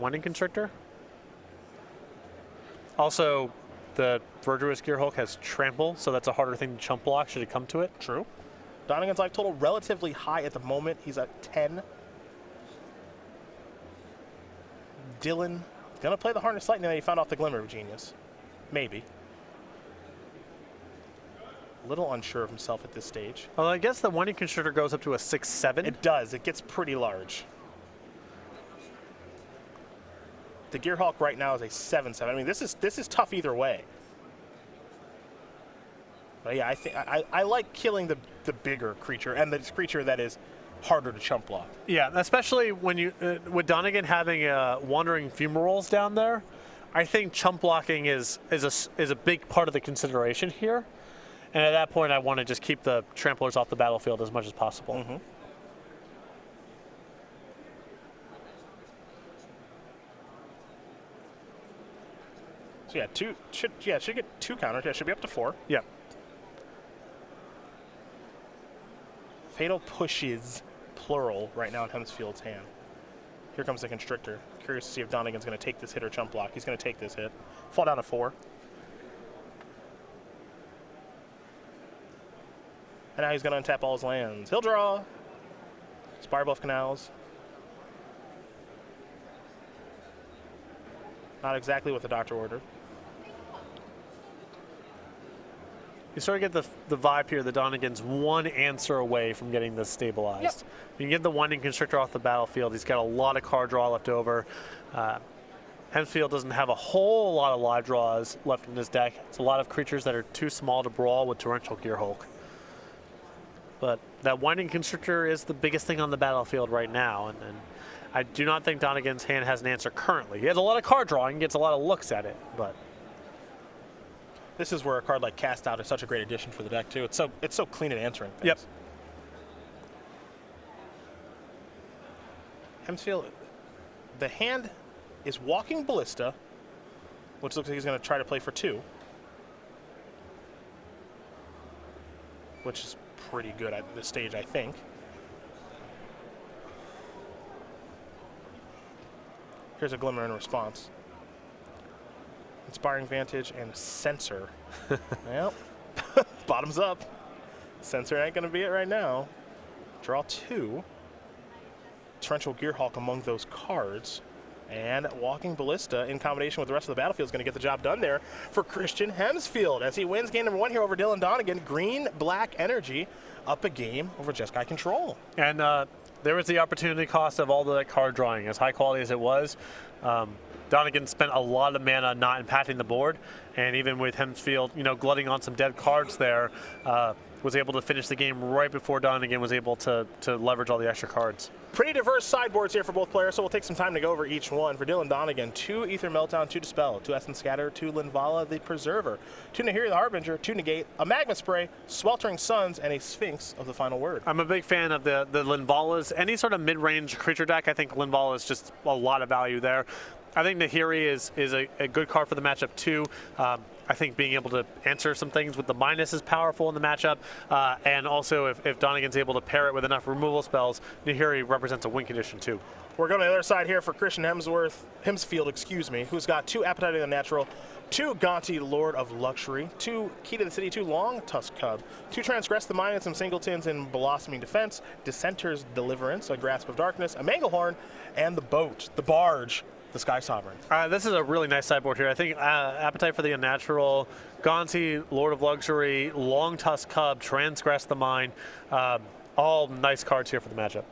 Winding Constrictor. Also, the Verdurous Gearhulk has Trample, so that's a harder thing to chump block should it come to it. True. Donegan's life total relatively high at the moment. He's at 10. Dylan gonna play the Harness Lightning that he found off the Glimmer of Genius. Maybe. A little unsure of himself at this stage. Well, I guess the Winding Constrictor goes up to a 6/7. It does. It gets pretty large. The Gearhulk right now is a 7/7. I mean, this is tough either way. But yeah, I like killing the bigger creature and the creature that is harder to chump block. Yeah, especially when you with Donegan having wandering fumaroles down there, I think chump blocking is a big part of the consideration here. And at that point, I want to just keep the tramplers off the battlefield as much as possible. Mm-hmm. So yeah, should get 2 counters. Yeah, should be up to 4. Yeah. Fatal Pushes, plural, right now in Heymfield's hand. Here comes the Constrictor. Curious to see if Donegan's going to take this hit or chump block. He's going to take this hit. Fall down to 4. And now he's going to untap all his lands. He'll draw. Spirebluff Canals. Not exactly what the doctor ordered. You sort of get the vibe here that Donegan's one answer away from getting this stabilized. Yep. You can get the Winding Constrictor off the battlefield. He's got a lot of card draw left over. Heymfield doesn't have a whole lot of live draws left in his deck. It's a lot of creatures that are too small to brawl with Torrential Gearhulk. But that Winding Constrictor is the biggest thing on the battlefield right now, and I do not think Donegan's hand has an answer currently. He has a lot of card drawing, gets a lot of looks at it, but this is where a card like Cast Out is such a great addition for the deck too. It's so clean at answering things. Yep. Heymfield, the hand is Walking Ballista, which looks like he's going to try to play for 2, which is pretty good at this stage, I think. Here's a Glimmer in response. Inspiring Vantage and Censor. Well, bottoms up. Censor ain't going to be it right now. Draw 2. Torrential Gearhulk among those cards. And Walking Ballista in combination with the rest of the battlefield is going to get the job done there for Christian Heymfield as he wins game number 1 here over Dylan Donegan. Green-black energy up a game over Jeskai Control. And there was the opportunity cost of all the card drawing. As high quality as it was, Donegan spent a lot of mana not impacting the board, and even with Heymfield, glutting on some dead cards there, was able to finish the game right before Donegan was able to leverage all the extra cards. Pretty diverse sideboards here for both players, so we'll take some time to go over each one. For Dylan Donegan, 2 Aether Meltdown, 2 Dispel, 2 Essence Scatter, 2 Linvala the Preserver, 2 Nahiri the Harbinger, 2 Negate, a Magma Spray, Sweltering Suns, and a Sphinx of the Final Word. I'm a big fan of the Linvalas. Any sort of mid-range creature deck, I think Linvala is just a lot of value there. I think Nahiri is a good card for the matchup too. I think being able to answer some things with the minus is powerful in the matchup. And also if Donegan's able to pair it with enough removal spells, Nahiri represents a win condition too. We're going to the other side here for Christian Heymfield, who's got 2 Appetite of the Natural, 2 Gaunty Lord of Luxury, 2 Key to the City, 2 Long Tusk Cub, 2 Transgress the Mind and some singletons in Blossoming Defense, Dissenter's Deliverance, a Grasp of Darkness, a Manglehorn, and the boat, the barge, the Sky Sovereign. This is a really nice sideboard here. I think Appetite for the Unnatural, Gaunty, Lord of Luxury, Long Tusk Cub, Transgress the Mind, all nice cards here for the matchup.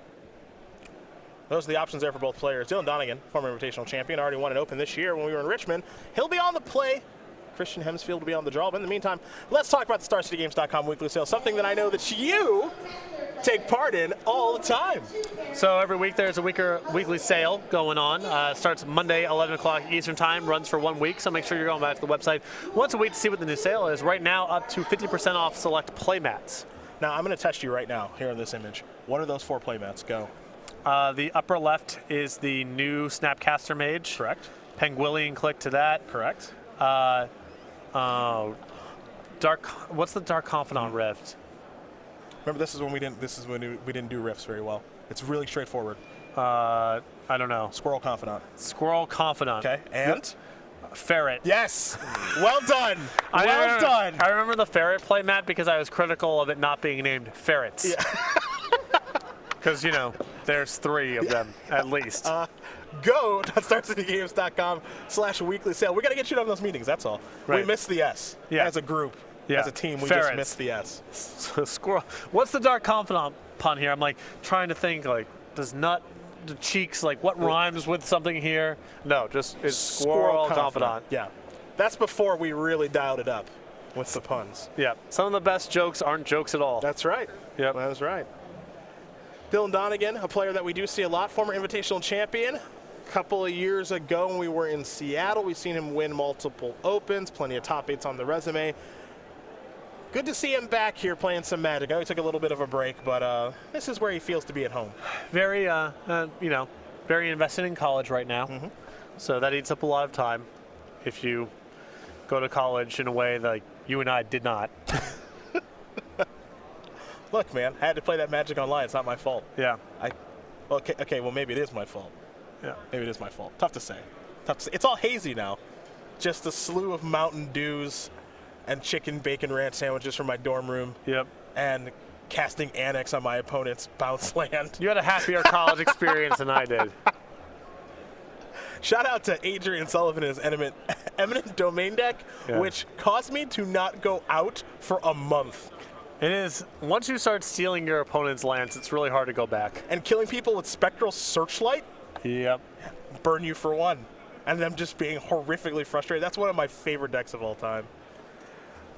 Those are the options there for both players. Dylan Donegan, former Invitational champion, already won an Open this year when we were in Richmond. He'll be on the play. Christian Heymfield will be on the draw. But in the meantime, let's talk about the StarCityGames.com weekly sale, something that I know that you take part in all the time. So every week there's a weekly sale going on. Starts Monday, 11 o'clock Eastern time, runs for 1 week. So make sure you're going back to the website once a week to see what the new sale is. Right now, up to 50% off select playmats. Now, I'm going to test you right now here in this image. What are those 4 playmats? Go. The upper left is the new Snapcaster Mage. Correct. Penguillion click to that. Correct. What's the Dark Confidant Rift? Remember, this is when we didn't do rifts very well. It's really straightforward. I don't know. Squirrel Confidant. Squirrel Confidant. Okay, and? Ferret. Yes! Well done! Well done! I remember the ferret play, Matt, because I was critical of it not being named ferrets. Yeah. Because, you know, there's 3 of them, at least. Go.StarCityGames.com/weekly sale. We got to get you to those meetings, that's all. Right. We missed the S. Yeah. As a group, as a team, we Ferrets. just missed the S. Squirrel. What's the Dark Confidant pun here? I'm like trying to think, like, does nut, the cheeks, like what rhymes with something here? No, just it's Squirrel Confidant. Yeah. That's before we really dialed it up with the puns. Yeah. Some of the best jokes aren't jokes at all. That's right. Yep. That's right. Dylan Donegan, a player that we do see a lot, former Invitational champion. A couple of years ago when we were in Seattle, we've seen him win multiple Opens, plenty of top 8s on the resume. Good to see him back here playing some Magic. I know he took a little bit of a break, but this is where he feels to be at home. Very, you know, very invested in college right now. Mm-hmm. So that eats up a lot of time if you go to college in a way that like, you and I did not. Look, man, I had to play that Magic online. It's not my fault. Yeah. Okay, well, maybe it is my fault. Yeah. Maybe it is my fault. Tough to say. Tough to say. It's all hazy now. Just a slew of Mountain Dews and chicken bacon ranch sandwiches from my dorm room. Yep. And casting Annex on my opponent's bounce land. You had a happier college experience than I did. Shout out to Adrian Sullivan and his eminent domain deck, Yeah. which caused me to not go out for a month. It is, once you start stealing your opponent's lands, it's really hard to go back. And killing people with Spectral Searchlight, Yep. burn you for 1. And them just being horrifically frustrated. That's one of my favorite decks of all time.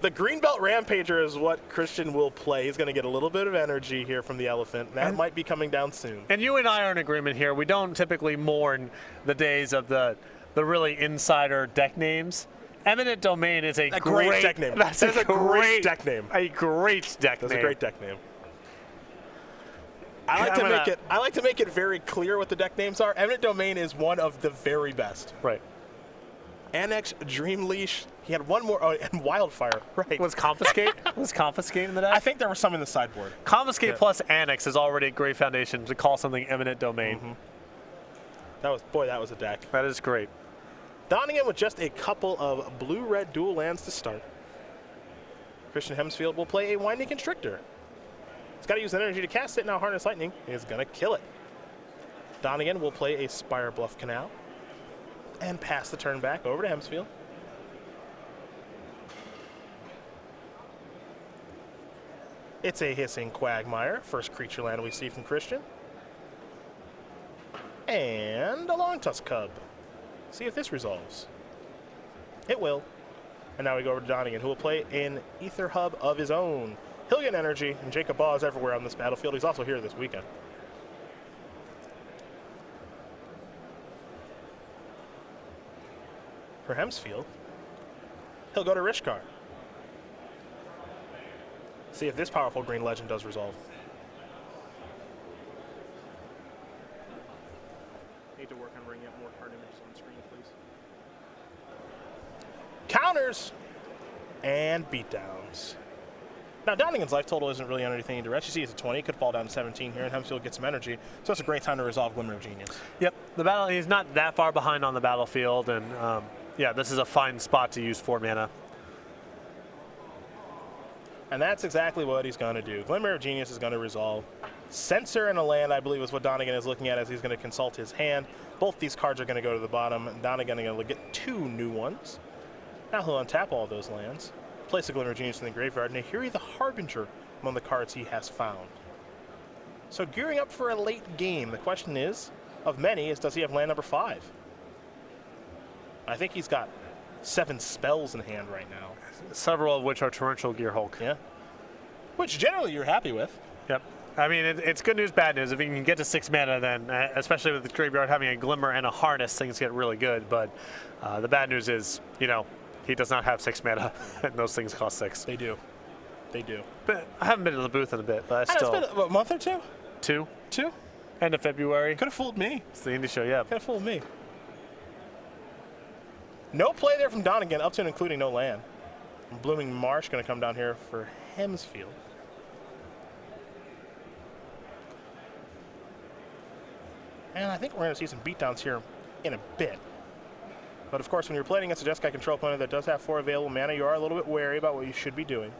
The Greenbelt Rampager is what Christian will play. He's going to get a little bit of energy here from the Elephant. That might be coming down soon. And you and I are in agreement here. We don't typically mourn the days of the really insider deck names. Eminent Domain is a great deck name. That's a great deck name. A great deck name. That's a great deck name. I like to make it very clear what the deck names are. Eminent Domain is one of the very best. Right. Annex, Dream Leash. He had one more. Oh, and Wildfire. Right. Was Confiscate? Was Confiscate in the deck? I think there were some in the sideboard. Confiscate plus Annex is already a great foundation to call something Eminent Domain. Mm-hmm. That was a deck. That is great. Donegan with just a couple of blue-red dual lands to start. Christian Heymfield will play a Winding Constrictor. He's got to use energy to cast it. Now Harness Lightning is going to kill it. Donegan will play a Spire Bluff Canal and pass the turn back over to Heymfield. It's a Hissing Quagmire, first creature land we see from Christian. And a Long Tusk Cub. See if this resolves. It will. And now we go over to Donegan, who will play an Ether Hub of his own. He'll get energy, and Jacob Baugh is everywhere on this battlefield. He's also here this weekend. For Heymfield, he'll go to Rishkar. See if this powerful green legend does resolve. Need to work on bringing up more card images on screen, please. Counters and beatdowns. Now, Donegan's life total isn't really on anything to rest. You see it's a 20. Could fall down to 17 here, and Heymfield gets some energy. So it's a great time to resolve Glimmer of Genius. Yep. The battle, he's not that far behind on the battlefield, and yeah, this is a fine spot to use 4 mana. And that's exactly what he's going to do. Glimmer of Genius is going to resolve. Censor and a land, I believe, is what Donegan is looking at as he's going to consult his hand. Both these cards are going to go to the bottom. Donegan is going to get 2 new ones. Now he'll untap all those lands, place a Glimmer of Genius in the graveyard, and here he the Harbinger among the cards he has found. So gearing up for a late game. The question is, of many, is does he have land number 5? I think he's got 7 spells in hand right now. Several of which are Torrential Gearhulk. Yeah. Which generally you're happy with. Yep. I mean, it's good news, bad news. If you can get to 6 mana, then especially with the graveyard having a Glimmer and a Harness, things get really good. But the bad news is, you know, he does not have 6 mana, and those things cost 6. They do. They do. But I haven't been to the booth in a bit, but I still. It's been a month or two? 2. 2? End of February. Could have fooled me. It's the indie show, yeah. Could have fooled me. No play there from Donegan, up to and including no land. Blooming Marsh going to come down here for Heymfield. And I think we're going to see some beatdowns here in a bit. But of course, when you're playing against a Jeskai control opponent that does have 4 available mana, you are a little bit wary about what you should be doing.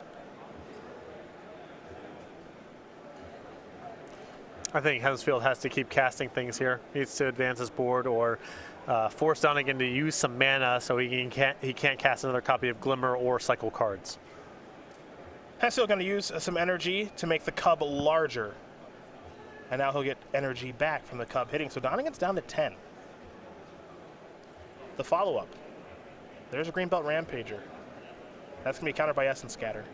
I think Heymfield has to keep casting things here. He needs to advance his board or force Donegan to use some mana so he can't cast another copy of Glimmer or cycle cards. Heymfield going to use some energy to make the Cub larger. And now he'll get energy back from the Cub hitting. So Donegan's down to 10. The follow-up. There's a Greenbelt Rampager. That's going to be countered by Essence Scatter.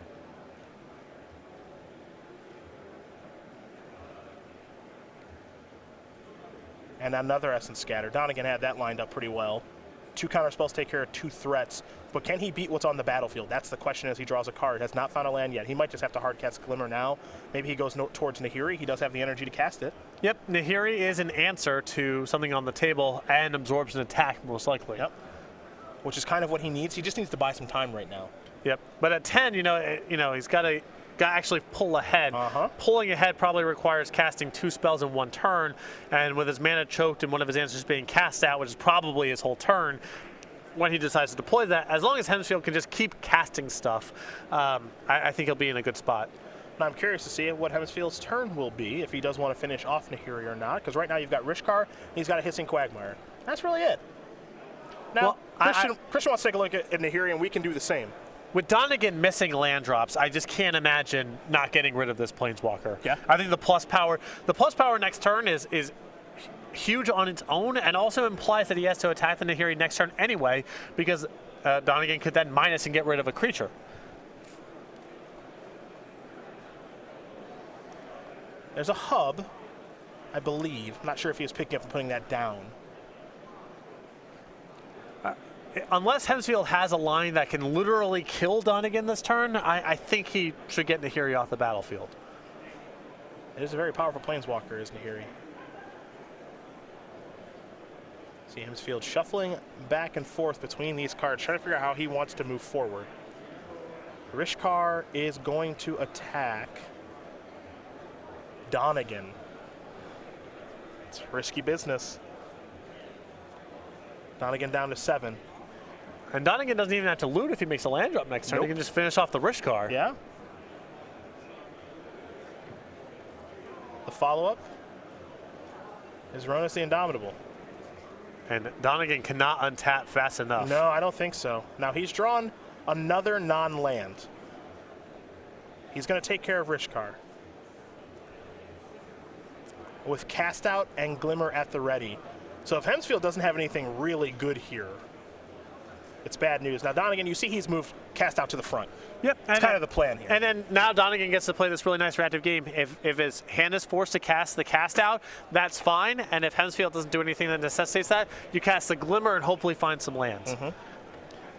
And another Essence Scatter. Donegan had that lined up pretty well. 2 counter spells take care of 2 threats. But can he beat what's on the battlefield? That's the question as he draws a card. Has not found a land yet. He might just have to hard cast Glimmer now. Maybe he goes towards Nahiri. He does have the energy to cast it. Yep, Nahiri is an answer to something on the table and absorbs an attack most likely. Yep. Which is kind of what he needs. He just needs to buy some time right now. Yep. But at 10, he's got to actually pull ahead. Pulling ahead probably requires casting 2 spells in 1 turn, and with his mana choked and one of his answers being cast out, which is probably his whole turn, when he decides to deploy that, as long as Heymfield can just keep casting stuff, I think he'll be in a good spot. Now I'm curious to see what Heymfield's turn will be, if he does want to finish off Nahiri or not, because right now you've got Rishkar, and he's got a Hissing Quagmire. That's really it. Now, well, Christian wants to take a look at Nahiri, and we can do the same. With Donegan missing land drops, I just can't imagine not getting rid of this Planeswalker. Yeah. I think the plus power next turn is huge on its own, and also implies that he has to attack the Nahiri next turn anyway, because Donegan could then minus and get rid of a creature. There's a hub, I believe. I'm not sure if he was picking up and putting that down. Unless Heymfield has a line that can literally kill Donegan this turn, I think he should get Nahiri off the battlefield. It is a very powerful Planeswalker, is Nahiri. See Heymfield shuffling back and forth between these cards, trying to figure out how he wants to move forward. Rishkar is going to attack Donegan. It's risky business. Donegan down to 7. And Donegan doesn't even have to loot if he makes a land drop next turn. He can just finish off the Rishkar. Yeah. The follow-up is Ronus the Indomitable. And Donegan cannot untap fast enough. No, I don't think so. Now he's drawn another non-land. He's going to take care of Rishkar. With Cast Out and Glimmer at the ready. So if Heymfield doesn't have anything really good here, it's bad news. Now Donegan, you see he's moved Cast Out to the front. Yep. That's kind of the plan here. And then now Donegan gets to play this really nice reactive game. If his hand is forced to cast the Cast Out, that's fine. And if Heymfield doesn't do anything that necessitates that, you cast the Glimmer and hopefully find some lands.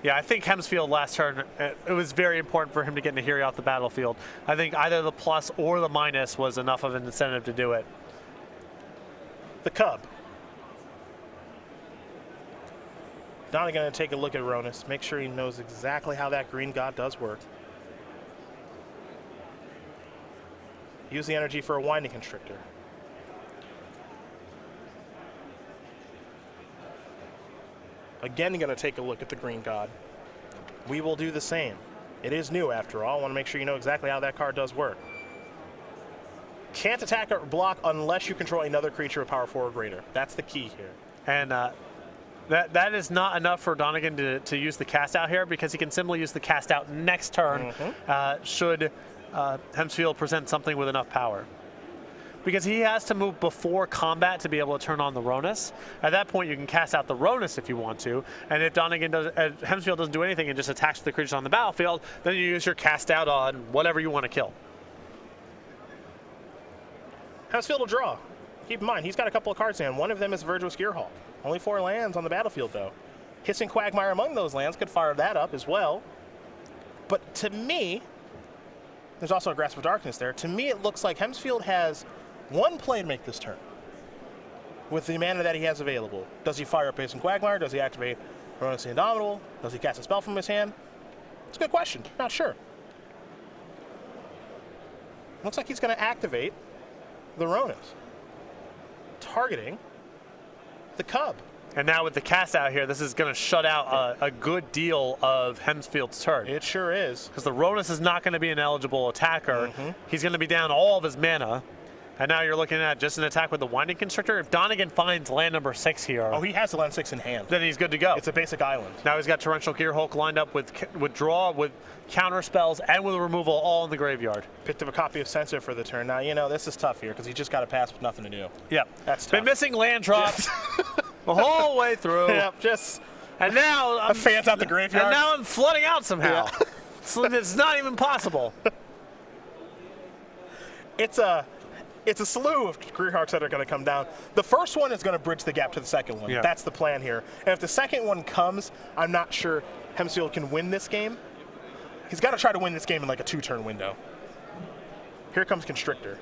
Yeah, I think Heymfield last turn, it was very important for him to get Nahiri off the battlefield. I think either the plus or the minus was enough of an incentive to do it. The Cub. Donegan going to take a look at Ronus, make sure he knows exactly how that green god does work. Use the energy for a Winding Constrictor. Again, going to take a look at the green god. We will do the same. It is new after all. I want to make sure you know exactly how that card does work. Can't attack or block unless you control another creature with power 4 or greater. That's the key here. And that is not enough for Donegan to use the Cast Out here, because he can simply use the Cast Out next turn should Heymfield present something with enough power. Because he has to move before combat to be able to turn on the Ronus. At that point, you can cast out the Ronus if you want to. And if Heymfield doesn't do anything and just attacks the creatures on the battlefield, then you use your Cast Out on whatever you want to kill. Heymfield will draw. Keep in mind, he's got a couple of cards in. One of them is Virtuous Gearhulk. Only 4 lands on the battlefield, though. Hissing Quagmire among those lands could fire that up as well. But to me, there's also a Grasp of Darkness there. To me, it looks like Heymfield has one play to make this turn with the mana that he has available. Does he fire up Hissing Quagmire? Does he activate Ronus the Indomitable? Does he cast a spell from his hand? It's a good question. Not sure. Looks like he's going to activate the Ronus, targeting the Cub. And now with the cast out here, this is going to shut out a good deal of Heymfield's turn. It sure is. Because the Ronus is not going to be an eligible attacker. He's going to be down all of his mana. And now you're looking at just an attack with the Winding Constrictor. If Donegan finds land number 6 here, oh, he has the land 6 in hand. Then he's good to go. It's a basic island. Now he's got Torrential Gearhulk lined up with draw, with counter spells, and with removal all in the graveyard. Picked up a copy of Censor for the turn. Now, you know, this is tough here because he just got a pass with nothing to do. Yep. That's tough. Been missing land drops the whole way through. Yep, just... And now a fan's out the graveyard. And now I'm flooding out somehow. Yeah. It's not even possible. It's a slew of Gearhulks that are going to come down. The first one is going to bridge the gap to the second one. Yeah. That's the plan here. And if the second one comes, I'm not sure Heymfield can win this game. He's got to try to win this game in like a 2-turn window. Here comes Constrictor.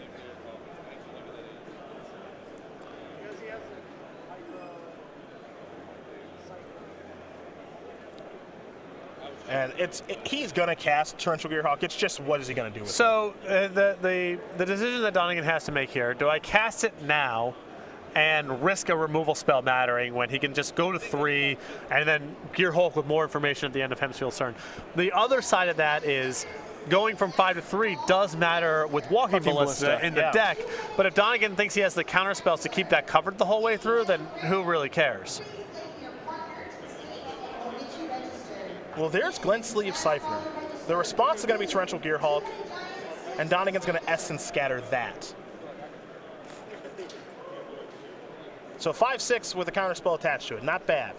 And he's going to cast Torrential Gearhulk. It's just what is he going to do with it? So the decision that Donegan has to make here, do I cast it now and risk a removal spell mattering when he can just go to 3 and then Gearhulk with more information at the end of Heymfield's turn? The other side of that is going from 5 to 3 does matter with Walking Ballista in the deck, but if Donegan thinks he has the counter spells to keep that covered the whole way through, then who really cares? Well, there's Glenn's Sleeve Siphoner. The response is going to be Torrential Gearhulk, and Donegan's going to Essence Scatter that. So 5/6 with a counterspell attached to it. Not bad.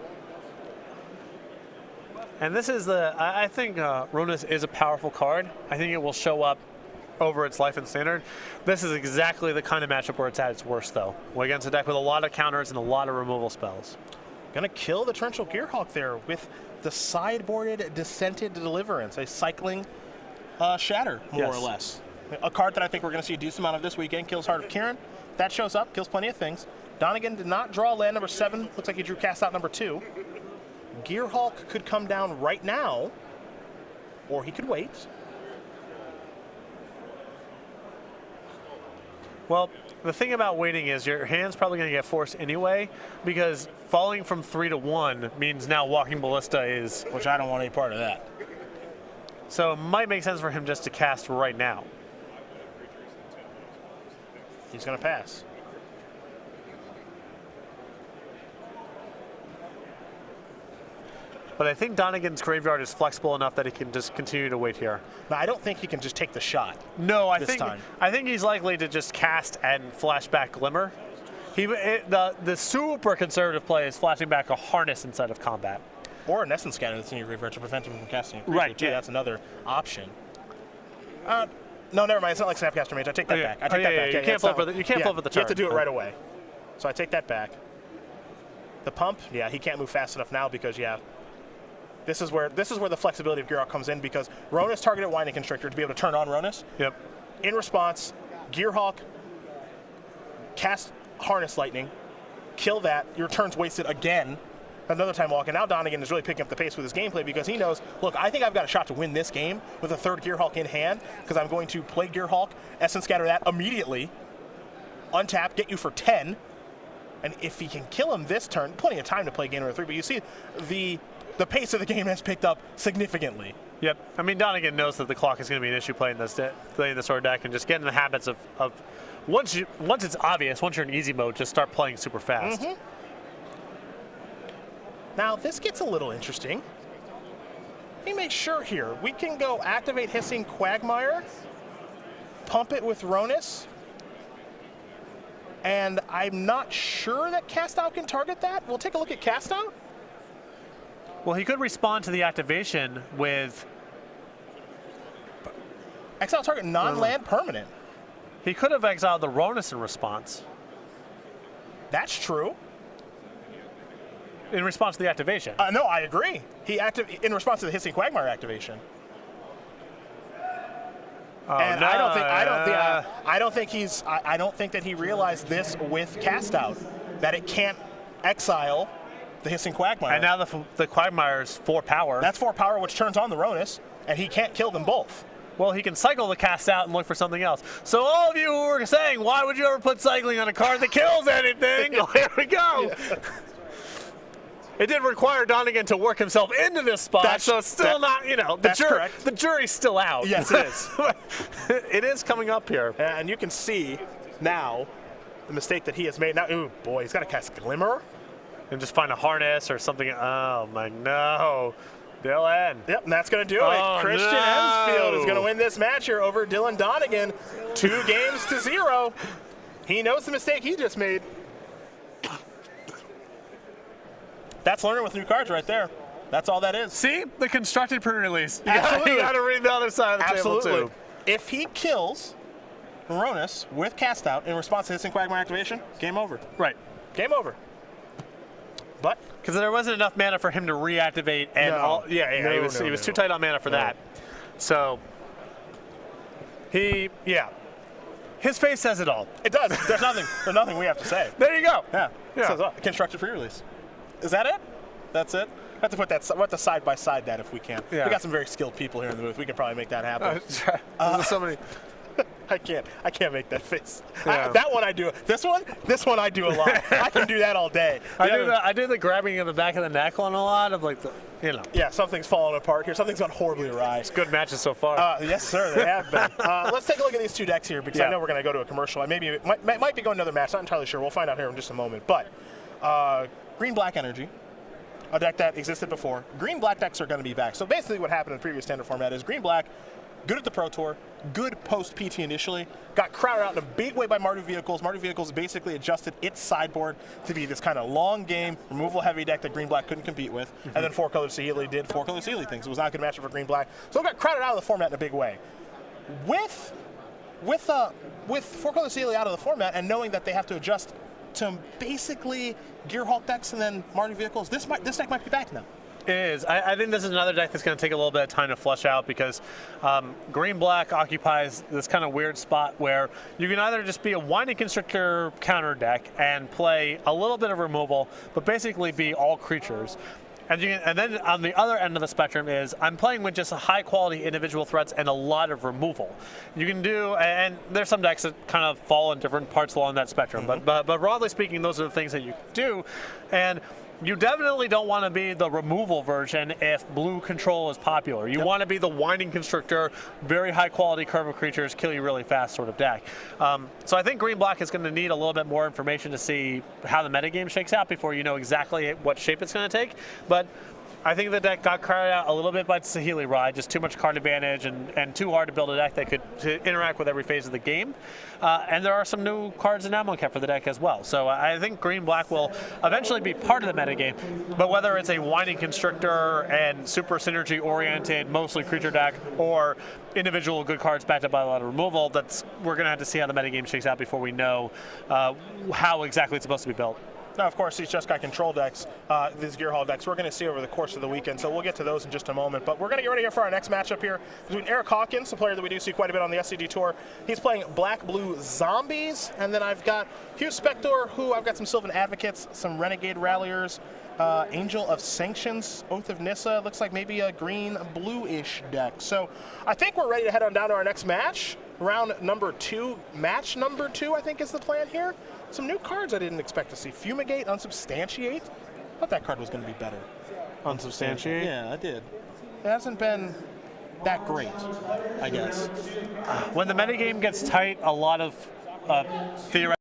And this is I think Ronus is a powerful card. I think it will show up over its life in Standard. This is exactly the kind of matchup where it's at its worst, though. Against a deck with a lot of counters and a lot of removal spells. Going to kill the Torrential Gearhulk there with the sideboarded Dissented Deliverance, a cycling Shatter, more or less. A card that I think we're going to see a decent amount of this weekend. Kills Heart of Kiran. That shows up, kills plenty of things. Donegan did not draw land number 7. Looks like he drew cast out number 2. Gearhulk could come down right now, or he could wait. Well, the thing about waiting is your hand's probably going to get forced anyway, because falling from 3 to 1 means now Walking Ballista is... Which I don't want any part of that. So it might make sense for him just to cast right now. He's going to pass. But I think Donegan's graveyard is flexible enough that he can just continue to wait here. No, I don't think he can just take the shot. No, I think he's likely to just cast and flash back Glimmer. The super conservative play is flashing back a Harness inside of combat. Or an Essence Scanner that's in your graveyard to prevent him from casting a creature, right, too. yeah. That's another option. No, never mind. It's not like Snapcaster Mage. I take that back. I take that back. You can't flip with the turn. You have to do it right away. So I take that back. The pump, yeah, he can't move fast enough now because, yeah, this is where the flexibility of Gearhulk comes in, because Ronus targeted Winding Constrictor to be able to turn on Ronus. Yep. In response, Gearhulk cast Harness Lightning, kill that. Your turn's wasted again. Another time walk, and now Donegan is really picking up the pace with his gameplay because he knows, look, I think I've got a shot to win this game with a 3rd Gearhulk in hand, because I'm going to play Gearhulk, Essence Scatter that immediately, untap, get you for 10, and if he can kill him this turn, plenty of time to play game number 3, but you see the pace of the game has picked up significantly. Yep. I mean, Donegan knows that the clock is going to be an issue playing this sort of deck, and just get in the habits of once it's obvious, once you're in easy mode, just start playing super fast. Now, this gets a little interesting. Let me make sure here. We can go activate Hissing Quagmire, pump it with Ronus, and I'm not sure that Cast Out can target that. We'll take a look at Cast Out. Well, he could respond to the activation with... Exile target non-land permanent. He could have exiled the Ronus in response. That's true. In response to the activation. No, I agree. In response to the Hissing Quagmire activation. And no. I don't think that he realized this with Cast Out, that it can't exile the Hissing Quagmire. And now the Quagmire is 4 power. That's 4 power, which turns on the Ronus, and he can't kill them both. Well, he can cycle the cast out and look for something else. So all of you who were saying, why would you ever put cycling on a card that kills anything? Well, here we go. Yeah. It did require Donegan to work himself into this spot, so it's still not, you know, the jury's still out. Yes, it is. It is coming up here. And you can see now the mistake that he has made. Now, ooh, boy, he's got to cast Glimmer. And just find a harness or something. Oh, my, no. Dylan. Yep, and that's going to do it. Christian Heymfield is going to win this match here over Dylan Donegan. 2-0. He knows the mistake he just made. That's learning with new cards right there. That's all that is. See? The constructed pre-release. You Absolutely. got to read the other side of the table, too. If he kills Moronis with cast out in response to instant Quagmire activation, game over. Right. Game over. But because there wasn't enough mana for him to reactivate, and he was too tight on mana for that. So his face says it all. It does. There's nothing we have to say. There you go. Yeah. Says constructed pre-release. Is that it? That's it. I have to put that. We'll have to side by side that if we can. Yeah. We got some very skilled people here in the booth. We can probably make that happen. So many. I can't make that face. Yeah. That one I do. This one I do a lot. I can do that all day. I do the grabbing in the back of the neck one a lot of like the, you know. Yeah, something's falling apart here. Something's gone horribly awry. It's good matches so far. Yes, sir, they have been. Let's take a look at these two decks here because I know we're going to go to a commercial. Maybe it might be going to another match. Not entirely sure. We'll find out here in just a moment. But green-black energy. A deck that existed before. Green-black decks are going to be back. So basically what happened in the previous standard format is green-black, good at the Pro Tour, good post-PT initially, got crowded out in a big way by Mardu Vehicles. Mardu Vehicles basically adjusted its sideboard to be this kind of long game, removal-heavy deck that green-black couldn't compete with. And then four-color Saheeli did four-color Saheeli things. It was not a good matchup for green-black. So it got crowded out of the format in a big way. With four-color Saheeli out of the format and knowing that they have to adjust to basically Gearhulk decks and then Mardu Vehicles, this deck might be back now. It is. I think this is another deck that's going to take a little bit of time to flesh out because green-black occupies this kind of weird spot where you can either just be a Winding Constrictor counter deck and play a little bit of removal, but basically be all creatures. And then on the other end of the spectrum is I'm playing with just high-quality individual threats and a lot of removal. You can do, and there's some decks that kind of fall in different parts along that spectrum, but broadly speaking, those are the things that you can do. And you definitely don't want to be the removal version if blue control is popular. You want to be the Winding Constrictor, very high quality curve of creatures, kill you really fast sort of deck. So I think green-black is going to need a little bit more information to see how the metagame shakes out before you know exactly what shape it's going to take. But I think the deck got crowded out a little bit by Saheeli Ride, just too much card advantage and too hard to build a deck that could interact with every phase of the game. And there are some new cards in Amonkhet for the deck as well. So I think green-black will eventually be part of the metagame, but whether it's a Winding Constrictor and super synergy-oriented, mostly creature deck, or individual good cards backed up by a lot of removal, we're going to have to see how the metagame shakes out before we know how exactly it's supposed to be built. Now, of course, these just got control decks, these Gearhulk decks, we're going to see over the course of the weekend, so we'll get to those in just a moment. But we're going to get ready here for our next matchup here between Eric Hawkins, a player that we do see quite a bit on the SCG Tour. He's playing Black-Blue Zombies, and then I've got Hugh Spector, who I've got some Sylvan Advocates, some Renegade Ralliers, Angel of Sanctions, Oath of Nissa, looks like maybe a green-blue-ish deck. So I think we're ready to head on down to our next match. Round number 2, match number 2, I think is the plan here. Some new cards I didn't expect to see. Fumigate, Unsubstantiate. I thought that card was going to be better. Unsubstantiate? Yeah, I did. It hasn't been that great, I guess. When the metagame gets tight, a lot of theoretical